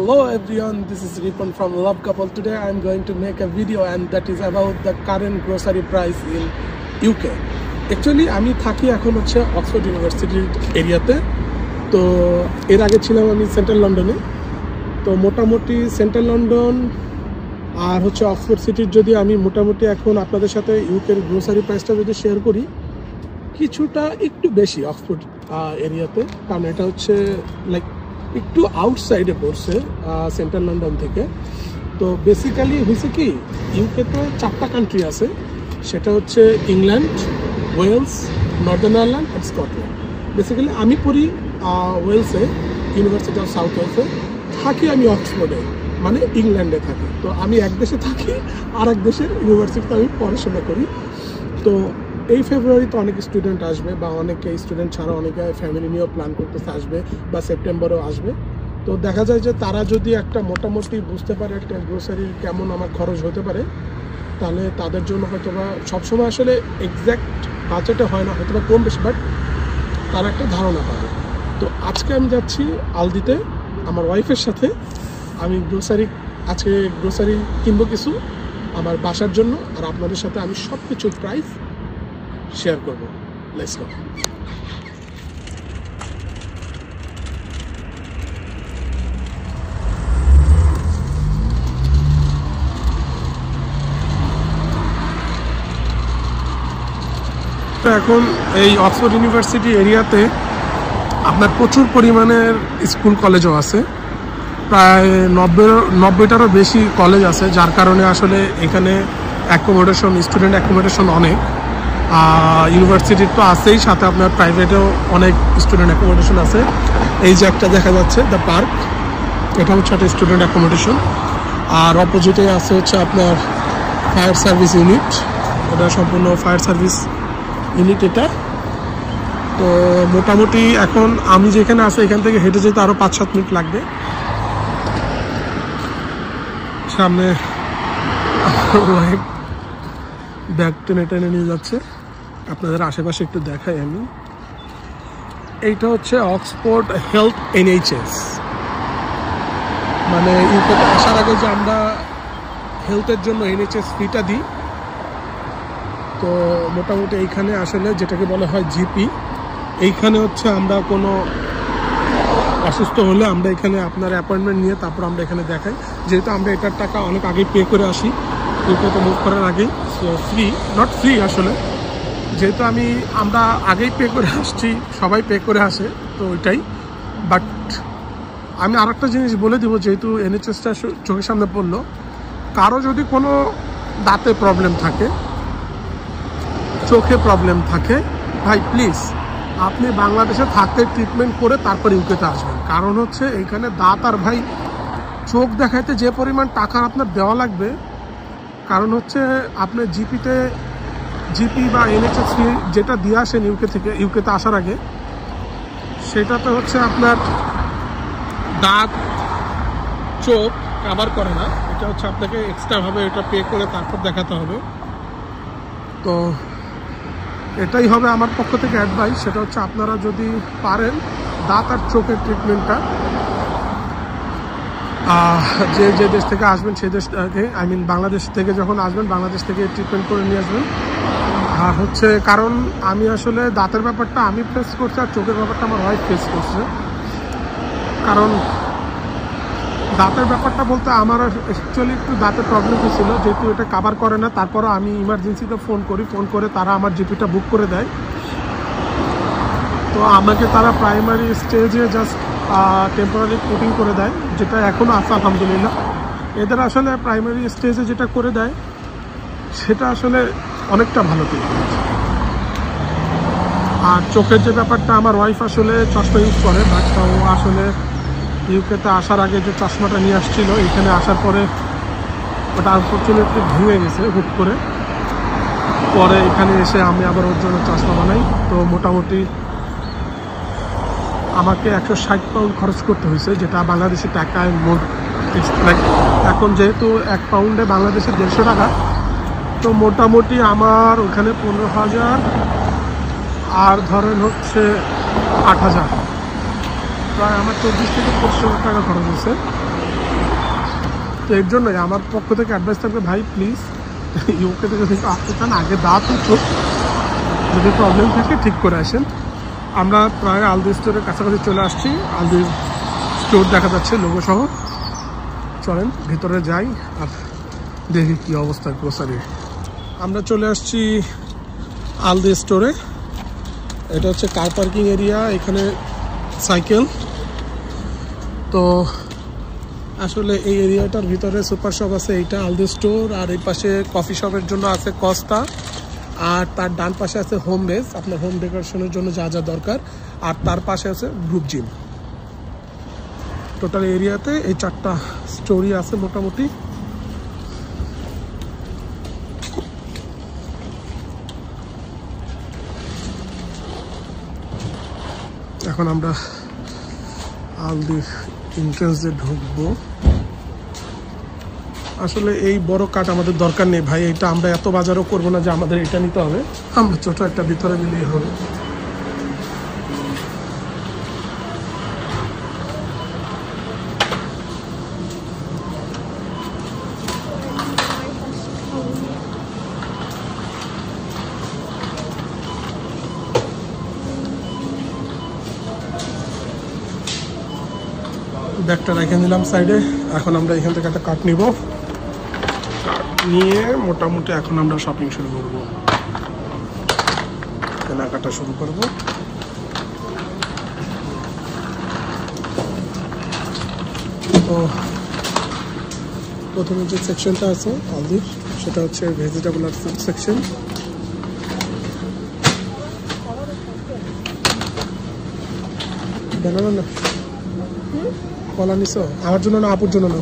Hello everyone, this is Ripon from Love Couple. Today I am going to make a video and that is about the current grocery price in UK. Actually আমি থাকি এখন হচ্ছে Oxford ইউনিভার্সিটির এরিয়াতে। তো এর আগে ছিলাম আমি সেন্ট্রাল লন্ডনে। তো মোটামুটি সেন্ট্রাল লন্ডন আর হচ্ছে অক্সফোর্ড সিটির যদি আমি মোটামুটি এখন আপনাদের সাথে ইউকের গ্রোসারি প্রাইসটা যদি শেয়ার করি, কিছুটা একটু বেশি অক্সফোর্ড এরিয়াতে, কারণ এটা হচ্ছে লাইক একটু আউটসাইডে পড়ছে সেন্ট্রাল লন্ডন থেকে। তো বেসিক্যালি হয়েছে কি, ইউকেতে 4টা কান্ট্রি আছে, সেটা হচ্ছে ইংল্যান্ড, ওয়েলস, নর্দার্ন আয়ারল্যান্ড আর স্কটল্যান্ড। বেসিক্যালি আমি পড়ি ওয়েলসে, ইউনিভার্সিটি অফ সাউথ ওয়েলসে। থাকি আমি অক্সফোর্ডে, মানে ইংল্যান্ডে থাকি। তো আমি এক দেশে থাকি, আর এক দেশের ইউনিভার্সিটিতে আমি পড়াশোনা করি। তো এই ফেব্রুয়ারিতে অনেক স্টুডেন্ট আসবে, বা অনেকে স্টুডেন্ট ছাড়া অনেকে ফ্যামিলি নিয়েও প্ল্যান করতেছে আসবে, বা সেপ্টেম্বরেও আসবে। তো দেখা যায় যে তারা যদি একটা মোটামুটি বুঝতে পারে একটা গ্রোসারির কেমন আমার খরচ হতে পারে, তাহলে তাদের জন্য হয়তো বা সবসময় আসলে এক্স্যাক্ট বাজেটে হয় না, হয়তো বা কম বেশি, বাট তারা একটা ধারণা পাবে। তো আজকে আমি যাচ্ছি আলদিতে আমার ওয়াইফের সাথে। আমি আজকে গ্রোসারি কিনবো কিছু আমার বাসার জন্য, আর আপনাদের সাথে আমি সব কিছুর প্রাইস শেয়ার করবো। Let's go. তো এখন এই অক্সফোর্ড ইউনিভার্সিটি এরিয়াতে আপনার প্রচুর পরিমাণের স্কুল কলেজও আছে, প্রায় 90টারও বেশি কলেজ আছে, যার কারণে আসলে এখানে অ্যাকোমোডেশন, স্টুডেন্ট অ্যাকোমোডেশন অনেক। ইউনিভার্সিটির তো আছেই, সাথে আপনার প্রাইভেটেও অনেক স্টুডেন্ট অ্যাকোমোডেশন আছে। এই যে একটা দেখা যাচ্ছে দ্য পার্ক, এটা হচ্ছে একটা স্টুডেন্ট অ্যাকোমোডেশন। আর অপোজিটে আছে হচ্ছে আপনার ফায়ার সার্ভিস ইউনিট, এটা সম্পূর্ণ ফায়ার সার্ভিস ইউনিট এটা। তো মোটামুটি এখন আমি যেখানে আছি এখান থেকে হেঁটে যেতে আরও 5-7 মিনিট লাগবে। সামনে ব্যাগ টেনে টেনে নিয়ে যাচ্ছে, আপনাদের আশেপাশে একটু দেখাই আমি। এইটা হচ্ছে অক্সফোর্ড হেলথ NHS, মানে ইউকেতে আসার আগে যে আমরা হেলথের জন্য NHS ফিটা দিই। তো মোটামুটি এইখানে আসলে যেটাকে বলা হয় জিপি, এইখানে হচ্ছে আমরা কোনো অসুস্থ হলে আমরা এখানে আপনার অ্যাপয়েন্টমেন্ট নিয়ে তারপর আমরা এখানে দেখাই। যেহেতু আমরা এটার টাকা অনেক আগে পে করে আসি ইউকেতে মুভ করার আগেই, সো নট ফ্রি আসলে, যেহেতু আমরা আগেই পে করে আসছি, সবাই পে করে আসে, তো ওইটাই। বাট আমি আর একটা জিনিস বলে দিব, যেহেতু NHSটা চোখের সামনে পড়লো, কারো যদি কোনো দাঁতে প্রবলেম থাকে, চোখে প্রবলেম থাকে, ভাই প্লিজ আপনি বাংলাদেশে থাকতে ট্রিটমেন্ট করে তারপর ইউকেতে আসবেন। কারণ হচ্ছে এইখানে দাঁত আর ভাই চোখ দেখাইতে যে পরিমাণ টাকা আপনার দেওয়া লাগবে, কারণ হচ্ছে আপনি জিপি বা NHS যেটা দিয়ে আসেন ইউকেতে আসার আগে, সেটাতে হচ্ছে আপনার দাঁত চোখ কভার করে না, এটা হচ্ছে আপনাকে এক্সট্রাভাবে এটা পে করে তারপর দেখাতে হবে। তো এটাই হবে আমার পক্ষ থেকে অ্যাডভাইস, সেটা হচ্ছে আপনারা যদি পারেন দাঁত আর চোখের ট্রিটমেন্টটা যে দেশ থেকে আসবেন সেই দেশটাকে, বাংলাদেশ থেকে যখন আসবেন বাংলাদেশ থেকে ট্রিটমেন্ট করে নিয়ে আসবেন। আর হচ্ছে কারণ আমি আসলে দাঁতের ব্যাপারটা আমি ফেস করছি, আর চোখের ব্যাপারটা আমার ওয়াইফ ফেস করছে। কারণ দাঁতের ব্যাপারটা বলতে আমার অ্যাকচুয়ালি একটু দাঁতের প্রবলেম হয়েছিল, যেহেতু এটা কাভার করে না, তারপরও আমি ইমার্জেন্সিতে ফোন করে তারা আমার জিপিটা বুক করে দেয়। তো আমাকে তারা প্রাইমারি স্টেজে জাস্ট টেম্পোরারি পুটিং করে দেয়, যেটা এখনও আছে আলহামদুলিল্লাহ। এদের আসলে প্রাইমারি স্টেজে যেটা করে দেয় সেটা আসলে অনেকটা ভালো থাকে। আর চোখের যে ব্যাপারটা, আমার ওয়াইফ আসলে চশমা ইউজ করে, বাট ও আসলে ইউকেতে আসার আগে যে চশমাটা নিয়ে আসছিল, এখানে আসার পরে ওটা আনফর্চুনেটলি ভেঙে গেছে হুট করে। পরে এখানে এসে আমি আবার ওর জন্য চশমা বানাই। তো মোটামুটি আমাকে 160 পাউন্ড খরচ করতে হয়েছে, যেটা বাংলাদেশি টাকায় এখন যেহেতু 1 পাউন্ডে বাংলাদেশে 150 টাকা। তো মোটামুটি আমার ওখানে 15,000 আর ধরেন হচ্ছে 8,000, প্রায় আমার 24 থেকে 25 হাজার টাকা খরচ হয়েছে। তো এর জন্যই আমার পক্ষ থেকে অ্যাডভাইস থাকবে, ভাই প্লিজ ইউকে থেকে যদি আসতে চান আগে দাঁত উঠো, যদি প্রবলেম থাকে ঠিক করে আসেন। আমরা প্রায় আলদি স্টোরের কাছাকাছি চলে আসছি। আলদি স্টোর দেখা যাচ্ছে লোগো সহ। চলেন ভিতরে যাই আর দেখি কী অবস্থা গ্রোসারি। আমরা চলে আসছি আলদি স্টোরে। এটা হচ্ছে কার পার্কিং এরিয়া, এখানে সাইকেল। তো আসলে এই এরিয়াটার ভিতরে সুপার শপ আছে, এইটা আলদি স্টোর, আর এই পাশে কফি শপের জন্য আছে কস্তা, আর তার ডান পাশে আছে হোম বেস, আপনার হোম ডেকোরেশনের জন্য যা যা দরকার, আর তার পাশে আছে গ্রুপ জিম। টোটাল এরিয়াতে এই 4টা স্টোরই আছে মোটামুটি। এখন আমরা আলদির এন্ট্রান্সে ঢুকবো। আসলে এই বড় কাঠ আমাদের দরকার নেই ভাই, এটা আমরা এত বাজারও করবো না যে আমাদের এটা নিতে হবে, আমরা ছোট একটা ভিতরে নিলেই হবে। ব্যাগটা রেখে নিলাম সাইডে। এখন আমরা এখান থেকে একটা কাঠ নিব, নিয়ে মোটামুটি এখন আমরা শপিং শুরু করব, কেনাকাটা শুরু করব। তো প্রথমে যে সেকশনটা আছে আলদির, সেটা হচ্ছে ভেজিটেবল আর ফ্রুট সেকশন। জানাবেন না কলা নিছো? আমার জন্য না আপুর জন্য না?